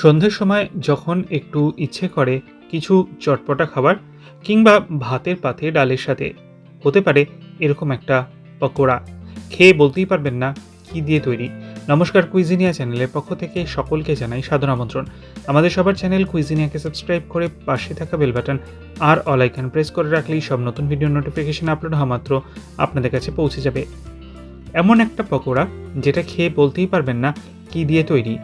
সন্ধ্যের সময় যখন একটু ইচ্ছে করে কিছু চটপটা খাবার কিংবা ভাতের পাতে ডালের সাথে হতে পারে এরকম একটা পকোড়া, খেয়ে বলতেই পারবেন না কি দিয়ে তৈরি। নমস্কার, কুইজিনিয়া চ্যানেলের পক্ষ থেকে সকলকে জানাই সাদর আমন্ত্রণ। আমাদের সবার চ্যানেল কুইজিনিয়াকে সাবস্ক্রাইব করে পাশে থাকা বেল বাটন আর অল আইকন প্রেস করে রাখলেই সব নতুন ভিডিও নোটিফিকেশন আপলোড হওয়া মাত্র আপনাদের কাছে পৌঁছে যাবে। এমন একটা পকোড়া যেটা খেয়ে বলতেই পারবেন না কি দিয়ে তৈরি।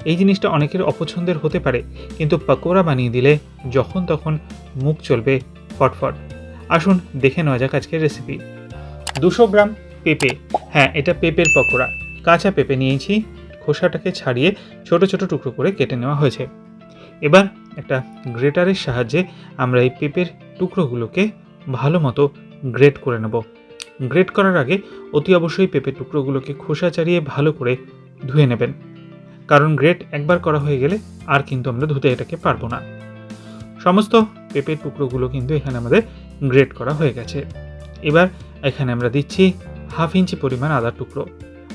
এই জিনিসটা অনেকের অপছন্দের হতে পারে, কিন্তু পকোড়া বানিয়ে দিলে যখন তখন মুখ চলবে ফটফট। আসুন দেখে নেওয়া যাক আজকের রেসিপি। 200 গ্রাম পেঁপে, হ্যাঁ এটা পেঁপের পকোড়া। কাঁচা পেঁপে নিয়েছি, খোসাটাকে ছাড়িয়ে ছোট ছোট টুকরো করে কেটে নেওয়া হয়েছে। এবার একটা গ্রেটারের সাহায্যে আমরা এই পেঁপের টুকরোগুলোকে ভালো মতো গ্রেট করে নেব। গ্রেট করার আগে অতি অবশ্যই পেঁপের টুকরোগুলোকে খোসা ছাড়িয়ে ভালো করে ধুয়ে নেবেন, কারণ গ্রেট একবার করা হয়ে গেলে আর কিন্তু আমরা ধুতে এটাকে পারবো না। সমস্ত পেঁপের টুকরোগুলো কিন্তু এখানে আমাদের গ্রেট করা হয়ে গেছে। এবার এখানে আমরা দিচ্ছি 1/2 ইঞ্চি পরিমাণ আদার টুকরো,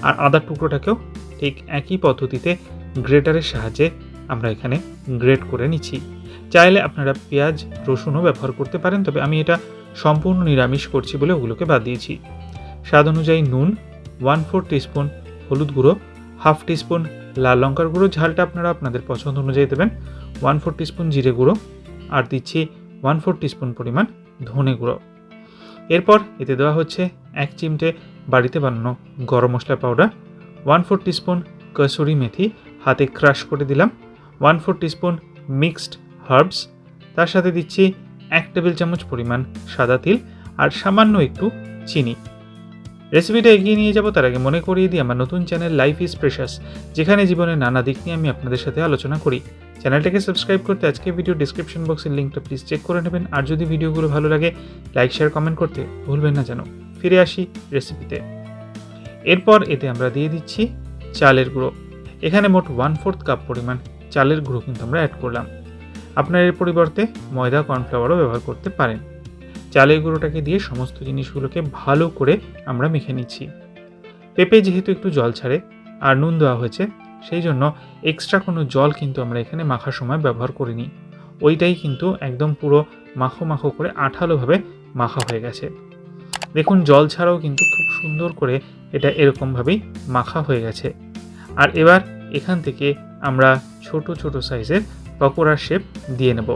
আর আদার টুকরোটাকেও ঠিক একই পদ্ধতিতে গ্রেটারের সাহায্যে আমরা এখানে গ্রেট করে নিচ্ছি। চাইলে আপনারা পেঁয়াজ রসুনও ব্যবহার করতে পারেন, তবে আমি এটা সম্পূর্ণ নিরামিষ করছি বলে ওগুলোকে বাদ দিয়েছি। স্বাদ অনুযায়ী নুন, 1/4 টিস্পুন হলুদ গুঁড়ো, 1/2 টিস্পুন লাল লঙ্কার গুঁড়ো, ঝালটা আপনারা আপনাদের পছন্দ অনুযায়ী দেবেন, 1/4 টিস্পুন জিরে গুঁড়ো, আর দিচ্ছি 1/4 টিস্পুন পরিমাণ ধনে গুঁড়ো। এরপর এতে দেওয়া হচ্ছে 1 চিমটে বাড়িতে বানানো গরম মশলা পাউডার, 1/4 টিস্পুন কসুরি মেথি হাতে ক্রাশ করে দিলাম, 1/4 টিস্পুন মিক্সড হার্বস, তার সাথে দিচ্ছি 1 টেবিল চামচ পরিমাণ সাদা তিল আর সামান্য একটু চিনি। রেসিপিটা এগিয়ে নিয়ে যাব তার আগে মনে করিয়ে দিই আমার নতুন চ্যানেল লাইফ ইজ প্রেশাস, যেখানে জীবনের নানা দিক নিয়ে আমি আপনাদের সাথে আলোচনা করি। চ্যানেলটাকে সাবস্ক্রাইব করতে আজকে ভিডিও ডিসক্রিপশন বক্সের লিঙ্কটা প্লিজ চেক করে নেবেন, আর যদি ভিডিওগুলো ভালো লাগে লাইক শেয়ার কমেন্ট করতে ভুলবেন না যেন। ফিরে আসি রেসিপিতে। এরপর এতে আমরা দিয়ে দিচ্ছি চালের গুঁড়ো। এখানে মোট 1/4 কাপ পরিমাণ চালের গুঁড়ো কিন্তু আমরা অ্যাড করলাম। আপনারা এর পরিবর্তে ময়দা কর্নফ্লাওয়ারও ব্যবহার করতে পারেন। চালের গুঁড়োটাকে দিয়ে সমস্ত জিনিসগুলোকে ভালো করে আমরা মেখে নিচ্ছি। পেঁপে যেহেতু একটু জল ছাড়ে আর নুন দেওয়া হয়েছে, সেই জন্য এক্সট্রা কোনো জল কিন্তু আমরা এখানে মাখার সময় ব্যবহার করিনি। ওইটাই কিন্তু একদম পুরো মাখো মাখো করে আঠালোভাবে মাখা হয়ে গেছে। দেখুন জল ছাড়াও কিন্তু খুব সুন্দর করে এটা এরকমভাবেই মাখা হয়ে গেছে। আর এবার এখান থেকে আমরা ছোট ছোট সাইজের পকোড়ার শেপ দিয়ে নেব।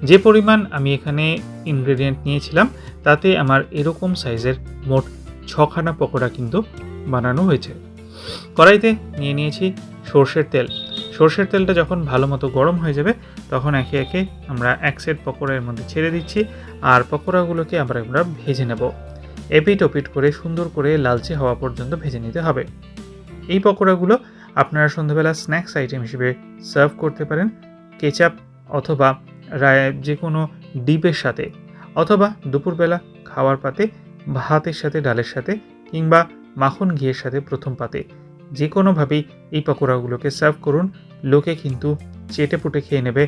যে পরিমাণ আমি এখানে ইনগ্রেডিয়েন্ট নিয়েছিলাম তাতে আমার এরকম সাইজের মোট 6খানা পকোড়া কিন্তু বানানো হয়েছে। কড়াইতে নিয়ে নিয়েছি সর্ষের তেল। সর্ষের তেলটা যখন ভালো মতো গরম হয়ে যাবে তখন একে একে আমরা এক সেট পকোড়া এর মধ্যে ছেড়ে দিচ্ছি, আর পকোড়াগুলোকে আমরা ভেজে নেব। এপিট ওপিট করে সুন্দর করে লালচে হওয়া পর্যন্ত ভেজে নিতে হবে। এই পকোড়াগুলো আপনারা সন্ধ্যাবেলা স্ন্যাক্স আইটেম হিসেবে সার্ভ করতে পারেন কেচাপ অথবা যে কোনো ডিপের সাথে, অথবা দুপুরবেলা খাওয়ার পাতে ভাতের সাথে ডালের সাথে কিংবা মাখন ঘিয়ের সাথে প্রথম পাতে, যে কোনোভাবেই এই পকোড়াগুলোকে সার্ভ করুন। লোকে কিন্তু চেটে পুটে খেয়ে নেবে,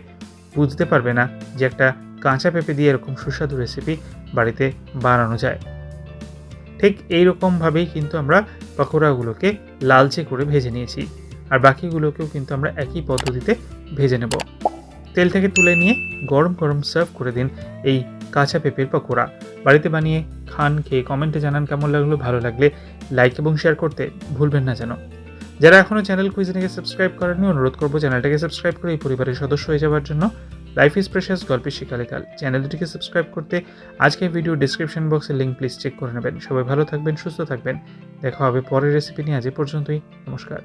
বুঝতে পারবে না যে একটা কাঁচা পেঁপে দিয়ে এরকম সুস্বাদু রেসিপি বাড়িতে বানানো যায়। ঠিক এইরকমভাবেই কিন্তু আমরা পকোড়াগুলোকে লালচে করে ভেজে নিয়েছি, আর বাকিগুলোকেও কিন্তু আমরা একই পদ্ধতিতে ভেজে নেব। তেল থেকে তুলে নিয়ে গরম গরম সার্ভ করে দিন এই কাঁচা পেঁপের পকোড়া। বাড়িতে বানিয়ে খান, খেয়ে কমেন্টে জানান কেমন লাগলো। ভালো লাগলে লাইক এবং শেয়ার করতে ভুলবেন না যেন। যারা এখনও চ্যানেল কুইজিনিয়াকে সাবস্ক্রাইব করেননি, অনুরোধ করবো চ্যানেলটাকে সাবস্ক্রাইব করে এই পরিবারের সদস্য হয়ে যাওয়ার জন্য। লাইফ ইজ প্রেশাস গল্পের শিকালেকাল চ্যানেল দুটিকে সাবস্ক্রাইব করতে আজকে ভিডিও ডিসক্রিপশন বক্সের লিঙ্ক প্লিজ চেক করে নেবেন। সবাই ভালো থাকবেন, সুস্থ থাকবেন। দেখা হবে পরের রেসিপি নিয়ে। আজ পর্যন্তই, নমস্কার।